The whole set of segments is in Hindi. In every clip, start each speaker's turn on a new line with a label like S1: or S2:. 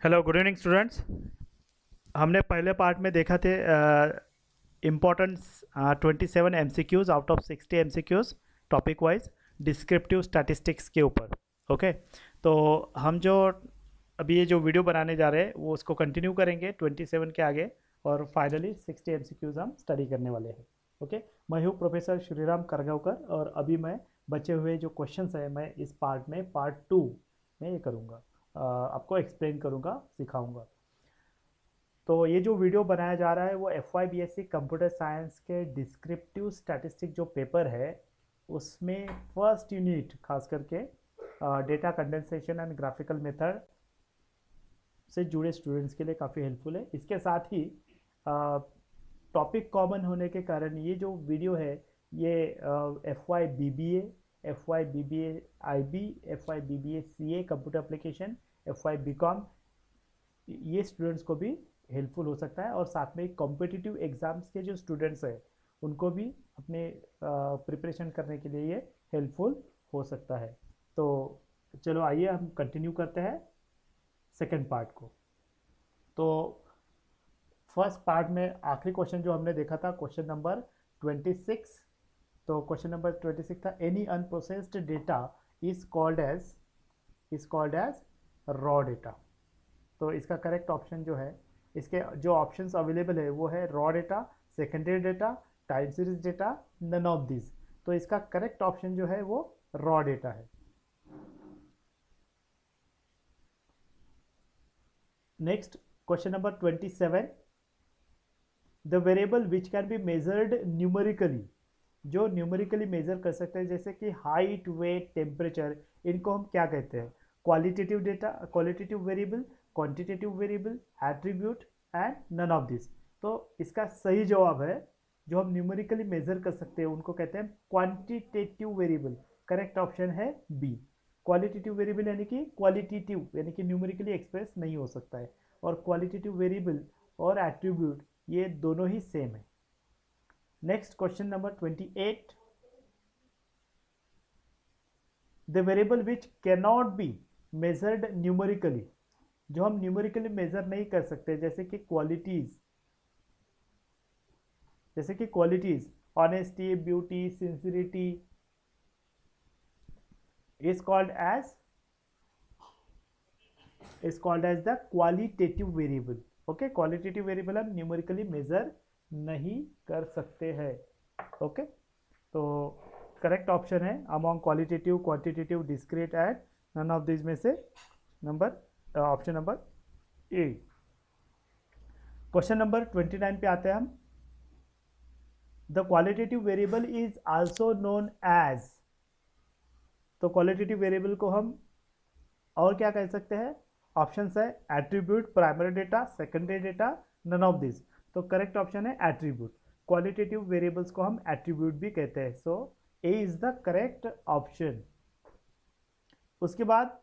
S1: Hello, good evening students. हमने पहले पार्ट में देखा थे importance 27 MCQs out of 60 MCQs topic wise descriptive statistics के ऊपर। ओके, तो हम जो अभी ये जो वीडियो बनाने जा रहे हैं वो उसको कंटिन्यू करेंगे 27 के आगे, और फाइनली 60 एमसीक्यूज हम स्टडी करने वाले हैं। ओके, मैं हूँ प्रोफेसर श्रीराम करगावकर, और अभी मैं बचे हुए जो क्वेश्चंस हैं मैं इस पार्ट में पार्ट 2 में ये करूँगा, आपको एक्सप्लेन करूँगा, सिखाऊंगा। तो ये जो वीडियो बनाया जा रहा है वो F Y B S C computer science के डिस्क्रिप्टिव स्टैटिस्टिक जो पेपर है उसमें फर्स्ट यूनिट खास करके data condensation and graphical method से जुड़े स्टूडेंट्स के लिए काफ़ी हेल्पफुल है। इसके साथ ही टॉपिक कॉमन होने के कारण ये जो वीडियो है ये F Y B B F Y B B A I B, F Y B B A C A computer application, F Y B Com, ये स्टूडेंट्स को भी हेल्पफुल हो सकता है। और साथ में कॉम्पिटिटिव एग्ज़ाम्स के जो स्टूडेंट्स हैं उनको भी अपने प्रिपरेशन करने के लिए ये हेल्पफुल हो सकता है। तो चलो आइए हम कंटिन्यू करते हैं सेकेंड पार्ट को। तो फर्स्ट पार्ट में आखिरी क्वेश्चन जो हमने देखा था क्वेश्चन नंबर 26। तो क्वेश्चन नंबर 26 था any unprocessed data is called as raw data. तो इसका करेक्ट ऑप्शन जो है, इसके जो ऑप्शंस अवेलेबल है वो है raw data, secondary data, time series data, none of this. तो इसका करेक्ट ऑप्शन जो है वो रॉ डेटा है। Next question number 27, the variable which can be measured numerically, जो न्यूमेरिकली मेजर कर सकते हैं जैसे कि हाइट, वेट, टेम्परेचर, इनको हम क्या कहते हैं? Qualitative data, qualitative variable, quantitative variable, attribute and none of this. तो इसका सही जवाब है जो हम न्यूमेरिकली मेजर कर सकते हैं उनको कहते हैं क्वांटिटेटिव वेरिएबल। करेक्ट ऑप्शन है बी। क्वालिटेटिव वेरिएबल यानी कि क्वालिटेटिव यानी कि न्यूमेरिकली एक्सप्रेस नहीं हो सकता है, और क्वालिटेटिव वेरिएबल और एट्रीब्यूट ये दोनों ही सेम है। Next question number 28, the variable which cannot be measured numerically, जो हम न्यूमेरिकली मेजर नहीं कर सकते जैसे कि qualities honesty, beauty, sincerity, is called as the qualitative variable. Okay, qualitative variable हम न्यूमेरिकली मेजर नहीं कर सकते हैं। ओके, तो करेक्ट ऑप्शन है among qualitative, quantitative, discrete and none of this में से number option number A. Question number 29 पे आते हैं हम। The qualitative variable is also known as, तो क्वालिटेटिव वेरिएबल को हम और क्या कह सकते हैं? ऑप्शंस है attribute, primary data, secondary data, none of this. तो करेक्ट ऑप्शन है एट्रीब्यूट। क्वालिटेटिव वेरिएबल्स को हम एट्रीब्यूट भी कहते हैं। So A is the correct option. उसके बाद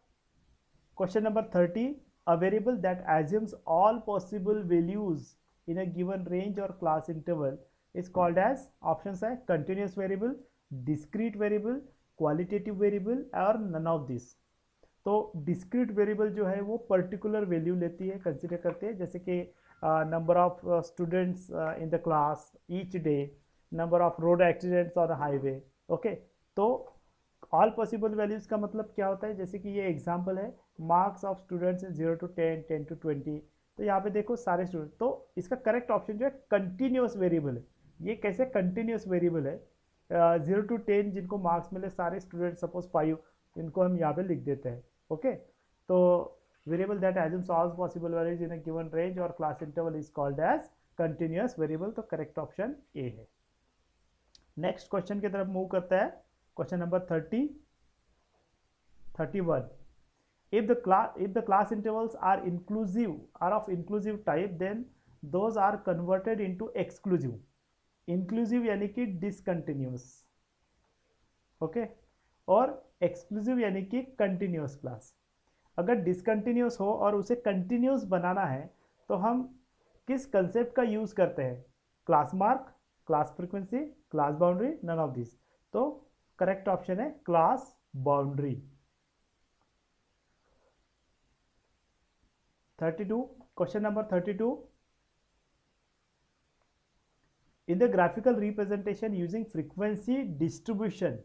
S1: question number 30, a variable that assumes all possible values in a given range और class interval is called as, options है continuous variable, discrete variable, qualitative variable और नन ऑफ दिस। तो डिस्क्रीट वेरिएबल जो है वो पर्टिकुलर वैल्यू लेती है, कंसिडर करते हैं, जैसे कि number of students in the class each day, number of road accidents on highway. Okay, तो ऑल पॉसिबल वैल्यूज का मतलब क्या होता है? जैसे कि ये एग्जांपल है, marks of students 0 to 10, 10 to 20। तो यहाँ पे देखो सारे स्टूडेंट, तो इसका करेक्ट ऑप्शन जो है कंटिन्यूस वेरिएबल है। ये कैसे कंटिन्यूस वेरिएबल है? 0 to 10 जिनको मार्क्स मिले सारे स्टूडेंट, सपोज 5, इनको हम यहाँ पे लिख देते हैं। ओके, तो variable that assumes all possible values in a given range और class interval is called as continuous variable. तो करेक्ट ऑप्शन ए है। नेक्स्ट क्वेश्चन की तरफ मूव करता है। Question number 31, if the class intervals are of inclusive type, then those are converted into exclusive। inclusive यानी कि discontinuous, ओके, और एक्सक्लूसिव यानी कि कंटिन्यूस क्लास। अगर डिसकंटिन्यूस हो और उसे कंटिन्यूस बनाना है तो हम किस कंसेप्ट का यूज करते हैं? Class mark, class frequency, class boundary, none of this. तो करेक्ट ऑप्शन है class boundary. 32, question number 32. In the graphical representation using frequency distribution,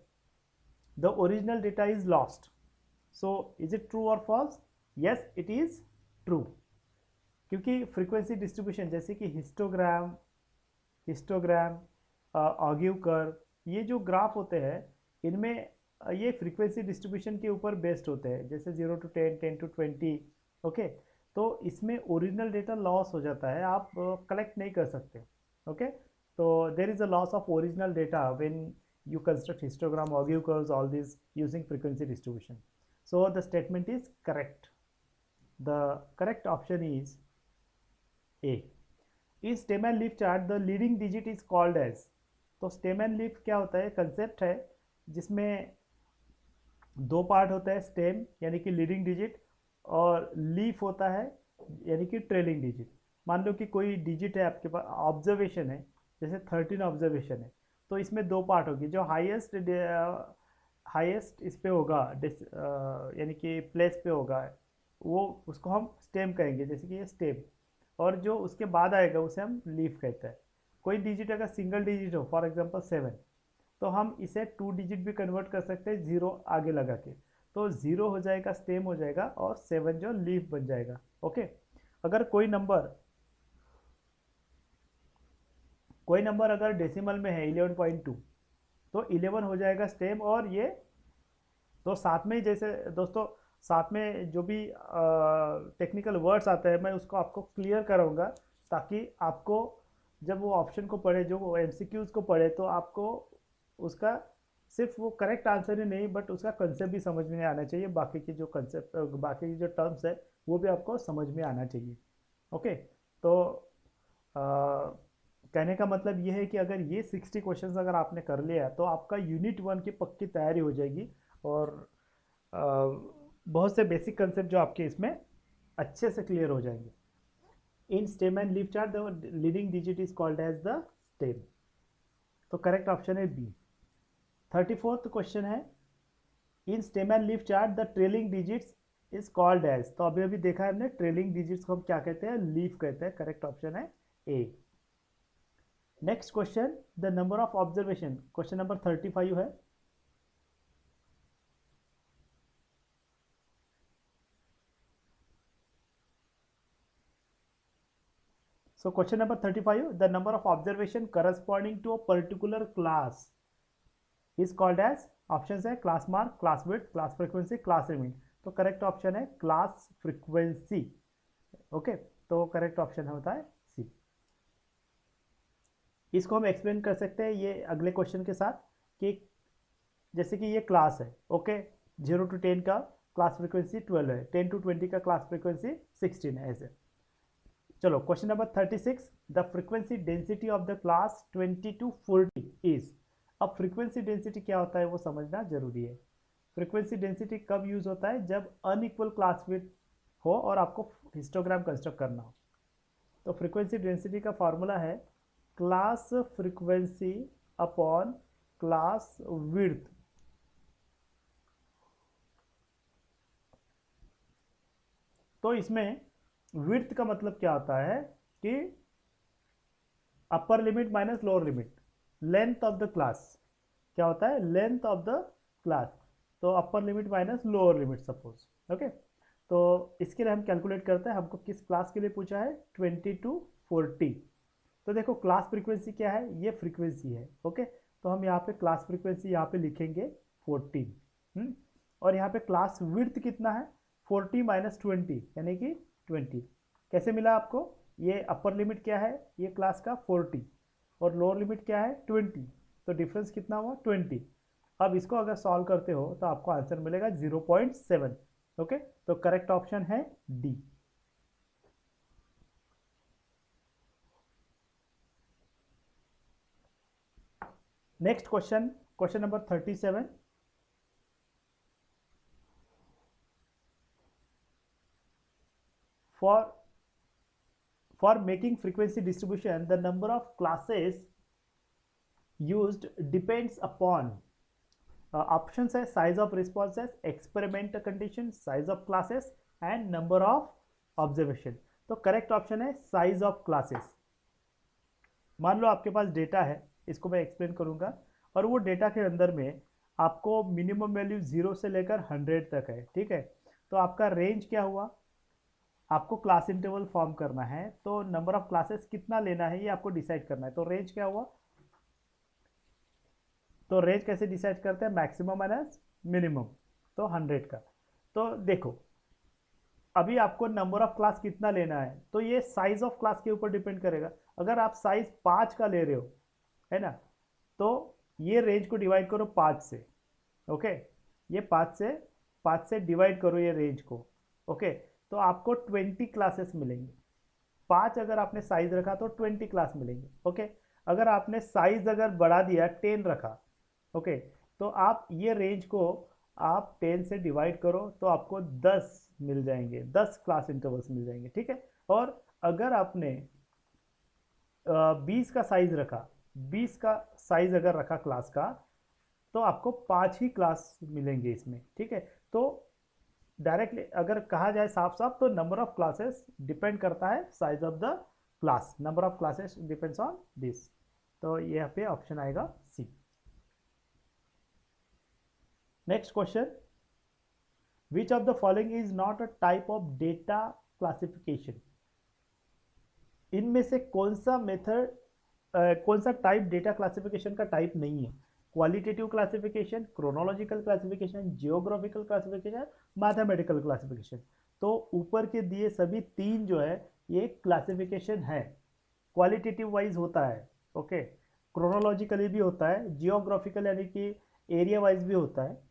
S1: the original data is lost. So is it true or false? Yes, it is true. क्योंकि फ्रीक्वेंसी डिस्ट्रीब्यूशन जैसे कि हिस्टोग्राम ऑगिव कर्व, ये जो ग्राफ होते हैं इनमें ये फ्रीक्वेंसी डिस्ट्रीब्यूशन के ऊपर बेस्ड होते हैं, जैसे 0 to 10, 10 to 20. ओके, तो इसमें ओरिजिनल डेटा लॉस हो जाता है, आप कलेक्ट नहीं कर सकते. ओके, तो there is a loss of original data when you construct histogram, Augev curves, all these using frequency distribution. So the statement is correct. The correct option is A. In stem and leaf chart, the leading digit is called as. तो stem and leaf क्या होता है? कंसेप्ट है जिसमें दो पार्ट होता है, स्टेम यानी कि लीडिंग डिजिट और लीफ होता है यानी कि ट्रेलिंग डिजिट. मान लो कि कोई डिजिट है आपके पास, ऑब्जर्वेशन है, जैसे 13 ऑब्जर्वेशन है, तो इसमें दो पार्ट होगी. जो हाईएस्ट इस पे होगा यानी कि प्लेस पे होगा, वो उसको हम स्टेम कहेंगे, जैसे कि ये स्टेम. और जो उसके बाद आएगा उसे हम लीफ कहते हैं. कोई डिजिट अगर सिंगल डिजिट हो, फॉर एग्जांपल 7, तो हम इसे 2 डिजिट भी कन्वर्ट कर सकते हैं 0 आगे लगा के. तो 0 हो जाएगा स्टेम हो जाएगा और 7 जो लीफ बन जाएगा. ओके, अगर कोई नंबर अगर डेसिमल में है 11.2, तो 11 हो जाएगा स्टेम. और ये तो साथ में, जैसे दोस्तों साथ में जो भी टेक्निकल वर्ड्स आते हैं मैं उसको आपको क्लियर कराऊंगा, ताकि आपको जब वो ऑप्शन को पढ़े, जो एमसीक्यूज को पढ़े, तो आपको उसका सिर्फ वो करेक्ट आंसर ही नहीं बट उसका कंसेप्ट भी समझ में आना चाहिए. बाकी की जो कंसेप्ट, बाकी की जो टर्म्स है वो भी आपको समझ में आना चाहिए. ओके, तो कहने का मतलब ये है कि अगर ये 60 क्वेश्चंस अगर आपने कर लिया तो आपका यूनिट 1 की पक्की तैयारी हो जाएगी. और बहुत से बेसिक कंसेप्ट जो आपके इसमें अच्छे से क्लियर हो जाएंगे. In stem and leaf chart the leading digit is called as the stem. तो करेक्ट ऑप्शन है बी. 34th क्वेश्चन है, in stem and leaf chart the trailing digits is called as. तो अभी अभी देखा है हमने, ट्रेलिंग डिजिट्स को हम क्या कहते हैं? लीफ कहते हैं. करेक्ट ऑप्शन है A. Next question, the number of observation. Question number 35 है. So question number 35, the number of observation corresponding to a particular class is called as. Options है class mark, class width, class frequency, class limit. तो करेक्ट ऑप्शन है क्लास फ्रीक्वेंसी. ओके, तो करेक्ट ऑप्शन होता है सी. इसको हम एक्सप्लेन कर सकते हैं ये अगले क्वेश्चन के साथ, कि जैसे कि ये क्लास है. ओके, 0 to 10 का क्लास फ्रीक्वेंसी 12 है, 10 to 20 का क्लास फ्रीक्वेंसी 16 है. ऐसे चलो, question number 36, the frequency density of the class 20 to 40 is. अब फ्रीक्वेंसी डेंसिटी क्या होता है वो समझना जरूरी है. फ्रीक्वेंसी डेंसिटी कब यूज होता है? जब अनइक्वल क्लास विड्थ हो और आपको हिस्टोग्राम कंस्ट्रक्ट करना हो. तो फ्रीक्वेंसी डेंसिटी का फॉर्मूला है class frequency upon class width. तो इसमें विड्थ का मतलब क्या होता है कि upper limit minus lower limit, length of the class. क्या होता है? Length of the class. तो upper limit minus lower limit suppose. Okay, तो इसके लिए हम कैलकुलेट करते हैं. हमको किस क्लास के लिए पूछा है? 20 to 40. तो देखो क्लास फ्रीक्वेंसी क्या है? ये फ्रीक्वेंसी है. ओके, तो हम यहाँ पे क्लास फ्रीक्वेंसी यहाँ पे लिखेंगे 14. और यहाँ पे क्लास विड्थ कितना है? 40 माइनस 20 यानी कि 20. कैसे मिला आपको? ये अपर लिमिट क्या है ये क्लास का? 40. और लोअर लिमिट क्या है? 20. तो डिफरेंस कितना हुआ? 20. अब इसको अगर सॉल्व करते हो तो आपको आंसर मिलेगा 0.7. ओके, तो करेक्ट ऑप्शन है D. Next question, question number 37. For making frequency distribution, the number of classes used depends upon. Options है size of responses, experiment condition, size of classes and number of observation. तो करेक्ट ऑप्शन है साइज ऑफ क्लासेस। मान लो आपके पास डेटा है, इसको मैं एक्सप्लेन करूंगा, और वो डेटा के अंदर में आपको मिनिमम वैल्यू 0 से लेकर 100 तक है, ठीक है। तो आपका रेंज क्या हुआ, आपको क्लास इंटरवल फॉर्म करना है, तो नंबर ऑफ क्लासेस कितना लेना है ये आपको डिसाइड करना है। तो रेंज क्या हुआ, तो रेंज कैसे डिसाइड करते हैं, मैक्सिमम माइनस मिनिमम, तो 100 का। तो देखो अभी आपको नंबर ऑफ क्लास कितना लेना है, तो ये साइज ऑफ क्लास के ऊपर डिपेंड करेगा। अगर आप साइज 5 का ले रहे हो, है ना, तो ये रेंज को डिवाइड करो 5 से, ओके, ये 5 से डिवाइड करो ये रेंज को, ओके, तो आपको 20 क्लासेस मिलेंगे। 5 अगर आपने साइज रखा तो 20 क्लास मिलेंगे, ओके। अगर आपने साइज अगर बढ़ा दिया 10 रखा, ओके, तो आप ये रेंज को आप 10 से डिवाइड करो तो आपको 10 मिल जाएंगे, 10 क्लास इंटरवल्स मिल जाएंगे, ठीक है। और अगर आपने 20 का साइज रखा, 20 का साइज अगर रखा क्लास का, तो आपको 5 ही क्लास मिलेंगे इसमें, ठीक है। तो डायरेक्टली अगर कहा जाए साफ साफ, तो नंबर ऑफ क्लासेस डिपेंड करता है size of the class, number of classes depends on this. तो यहाँ पे ऑप्शन आएगा C. Next question, which of the following is not a type of data classification. इनमें से कौन सा मेथड, कौन सा टाइप डेटा क्लासिफिकेशन का टाइप नहीं है। Qualitative classification, chronological classification, geographical classification, mathematical classification. तो ऊपर के दिए सभी तीन जो है ये क्लासिफिकेशन है, क्वालिटेटिव वाइज होता है, ओके, क्रोनोलॉजिकली भी होता है, जियोग्राफिकल यानी कि एरिया वाइज भी होता है,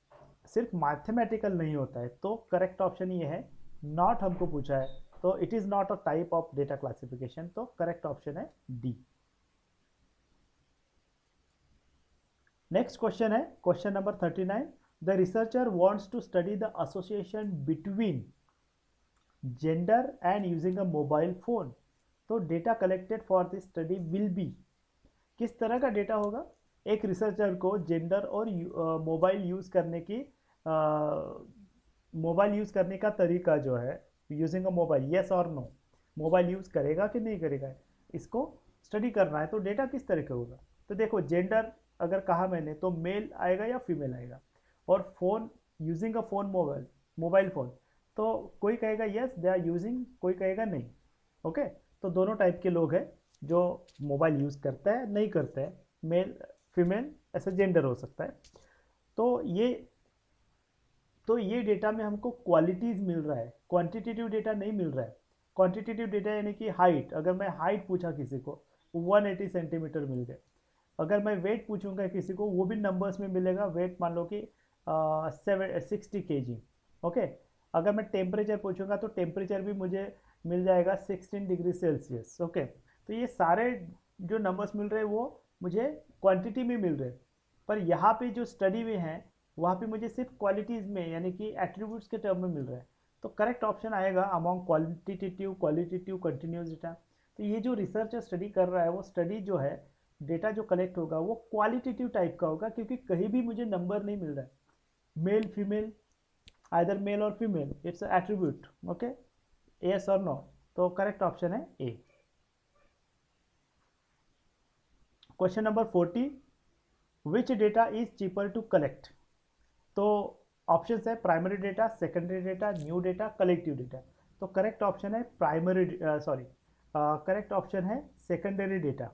S1: सिर्फ मैथमेटिकल नहीं होता है। तो करेक्ट ऑप्शन ये है, नॉट हमको पूछा है, तो it is not a type of data classification, तो करेक्ट ऑप्शन है डी। नेक्स्ट क्वेश्चन है question number 39, the researcher wants to study the association between gender and using a mobile phone. तो data collected for this study will be, किस तरह का डेटा होगा। एक रिसर्चर को जेंडर और मोबाइल यूज करने की, मोबाइल यूज करने का तरीका जो है, यूजिंग अ मोबाइल, यस और नो, मोबाइल यूज करेगा कि नहीं करेगा, इसको स्टडी करना है। तो डेटा किस तरह का होगा, तो देखो जेंडर अगर कहा मैंने तो मेल आएगा या फीमेल आएगा, और phone, using a phone, mobile, mobile phone, तो कोई कहेगा यस दे आर यूजिंग, कोई कहेगा नहीं, ओके। तो दोनों टाइप के लोग हैं जो मोबाइल यूज़ करता है, नहीं करता है, मेल फीमेल ऐसा जेंडर हो सकता है। तो ये तो ये डेटा में हमको क्वालिटीज़ मिल रहा है, क्वांटिटेटिव डेटा नहीं मिल रहा है। क्वांटिटेटिव डेटा यानी कि हाइट, अगर मैं हाइट पूछा किसी को 180 सेंटीमीटर मिल गए। अगर मैं वेट पूछूंगा किसी को, वो भी नंबर्स में मिलेगा, वेट मान लो कि 60 kg, ओके। अगर मैं टेम्परेचर पूछूंगा तो टेम्परेचर भी मुझे मिल जाएगा 16 डिग्री सेल्सियस, ओके। तो ये सारे जो नंबर्स मिल रहे हैं वो मुझे क्वांटिटी में मिल रहे हैं, पर यहाँ पे जो स्टडी में है वहाँ पे मुझे सिर्फ क्वालिटीज़ में यानी कि एट्रीब्यूट्स के टर्म में मिल रहा है। तो करेक्ट ऑप्शन आएगा अमॉन्ग क्वालिटेटिव कंटिन्यूस डेटा। तो ये जो रिसर्चर स्टडी कर रहा है, वो स्टडी जो है, डेटा जो कलेक्ट होगा वो क्वालिटेटिव टाइप का होगा, क्योंकि कहीं भी मुझे नंबर नहीं मिल रहा है, मेल फीमेल, आइदर मेल और female, its attribute, okay, yes और नो। तो करेक्ट ऑप्शन है A. Question number 40, which data is cheaper to collect. तो ऑप्शन है primary data, secondary data, new data, collective data. तो करेक्ट ऑप्शन है प्राइमरी, सॉरी, करेक्ट ऑप्शन है सेकेंडरी डेटा।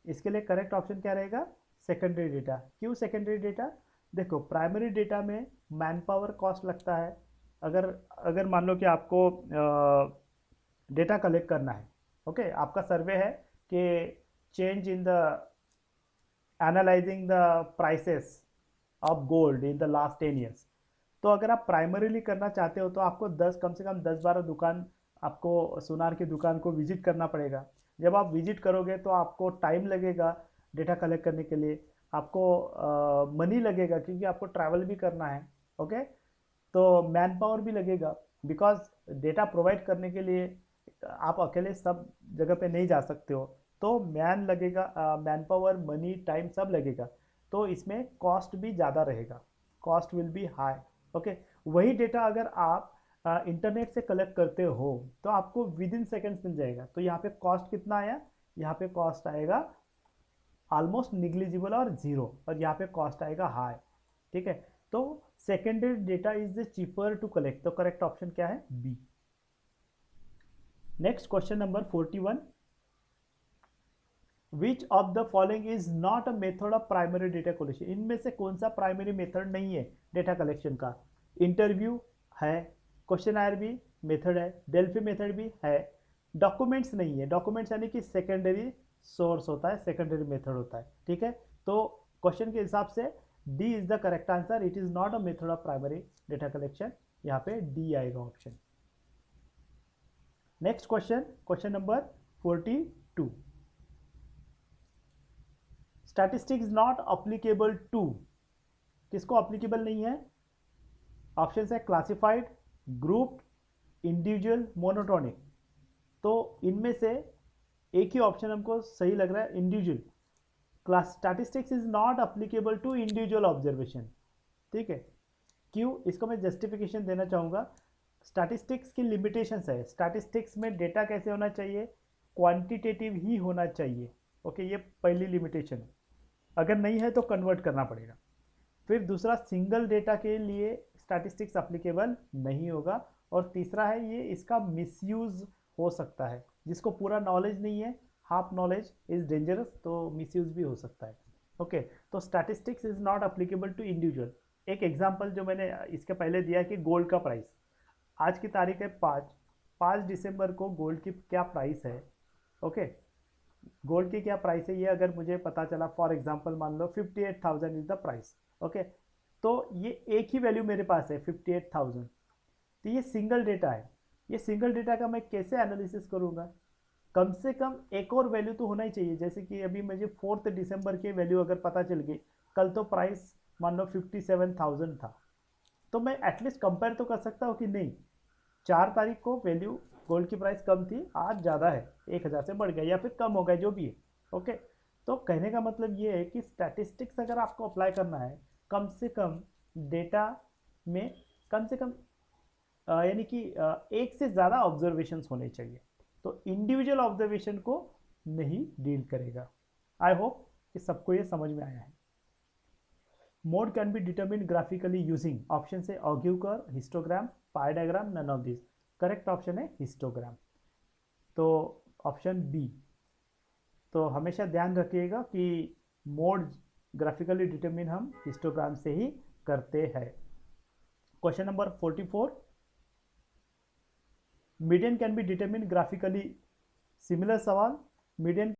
S1: इसके लिए करेक्ट ऑप्शन क्या रहेगा, सेकेंडरी डेटा। क्यों सेकेंडरी डेटा, देखो प्राइमरी डेटा में मैन पावर कॉस्ट लगता है। अगर अगर मान लो कि आपको डेटा कलेक्ट करना है, ओके, आपका सर्वे है कि change in the analysing the prices of gold in the last 10 years। तो अगर आप प्राइमरीली करना चाहते हो तो आपको 10, कम से कम 10-12 दुकान, आपको सोनार की दुकान को विजिट करना पड़ेगा। जब आप विजिट करोगे तो आपको टाइम लगेगा डेटा कलेक्ट करने के लिए, आपको मनी लगेगा क्योंकि आपको ट्रैवल भी करना है, ओके। तो मैन पावर भी लगेगा, बिकॉज डेटा प्रोवाइड करने के लिए आप अकेले सब जगह पे नहीं जा सकते हो, तो मैन लगेगा, मैन पावर, मनी, टाइम सब लगेगा। तो इसमें कॉस्ट भी ज़्यादा रहेगा, cost will be high, okay. वही डेटा अगर आप इंटरनेट से कलेक्ट करते हो तो आपको विद इन सेकेंड्स मिल जाएगा। तो यहाँ पे कॉस्ट कितना आया, यहाँ पे कॉस्ट आएगा ऑलमोस्ट निग्लिजिबल और जीरो, और यहाँ पे कॉस्ट आएगा हाई। ठीक है, तो secondary data is cheaper to collect, तो करेक्ट ऑप्शन क्या है, B. Next question number 41, which of the following is not a method of primary data collection, इनमें से कौन सा प्राइमरी मेथड नहीं है डेटा कलेक्शन का। इंटरव्यू है, क्वेश्चन भी मेथड है, डेल्फी मेथड भी है, डॉक्यूमेंट्स नहीं है, डॉक्यूमेंट्स यानी कि सेकेंडरी सोर्स होता है, सेकेंडरी मेथड होता है। ठीक है, तो क्वेश्चन के हिसाब से D is the correct answer, it is not a method of primary data collection, यहाँ पे डी आएगा option. Next question, question number 42, statistics not applicable to, किसको अप्लीकेबल नहीं है, ऑप्शन है क्लासिफाइड, ग्रुप, इंडिविजुअल, मोनोटोनिक। तो इनमें से एक ही ऑप्शन हमको सही लग रहा है, individual. Class statistics is not applicable to individual observation. ठीक है, क्यों, इसको मैं जस्टिफिकेशन देना चाहूँगा। स्टैटिस्टिक्स की लिमिटेशंस है, स्टैटिस्टिक्स में डेटा कैसे होना चाहिए, क्वांटिटेटिव ही होना चाहिए। ओके, ये पहली लिमिटेशन है, अगर नहीं है तो कन्वर्ट करना पड़ेगा। फिर दूसरा, सिंगल डेटा के लिए स्टैटिस्टिक्स अप्लीकेबल नहीं होगा, और तीसरा है ये इसका मिसयूज हो सकता है, जिसको पूरा नॉलेज नहीं है, हाफ नॉलेज इज डेंजरस, तो मिसयूज भी हो सकता है। ओके, तो statistics is not applicable to individual. एक एग्जांपल जो मैंने इसके पहले दिया कि गोल्ड का प्राइस, आज की तारीख है 5 दिसंबर को गोल्ड की क्या प्राइस है। ओके, गोल्ड की क्या प्राइस है ये अगर मुझे पता चला, फॉर एग्जांपल मान लो 58,000 इज द प्राइस। ओके, तो ये एक ही वैल्यू मेरे पास है 58,000, तो ये सिंगल डेटा है। ये सिंगल डेटा का मैं कैसे एनालिसिस करूँगा, कम से कम एक और वैल्यू तो होना ही चाहिए। जैसे कि अभी मुझे 4 दिसंबर की वैल्यू अगर पता चल गई, कल तो प्राइस मान लो 57,000 था, तो मैं एटलीस्ट कंपेयर तो कर सकता हूँ कि नहीं, 4 तारीख को वैल्यू गोल्ड की प्राइस कम थी, आज ज़्यादा है, 1,000 से बढ़ गया या फिर कम हो गया, जो भी है। ओके, तो कहने का मतलब ये है कि स्टैटिस्टिक्स अगर आपको अप्लाई करना है, कम से कम डेटा में कम से कम यानी कि एक से ज़्यादा ऑब्जर्वेशंस होने चाहिए, तो इंडिविजुअल ऑब्जर्वेशन को नहीं डील करेगा। आई होप कि सबको ये समझ में आया है। Mode can be determine graphically using, option से ogive curve, histogram, pie diagram, none of this. Correct option है हिस्टोग्राम, तो ऑप्शन बी। तो हमेशा ध्यान रखिएगा कि मोड ग्राफिकली डिटरमिन हम हिस्टोग्राम से ही करते हैं। Question number 44, median can be determine graphically, similar सवाल, मीडियन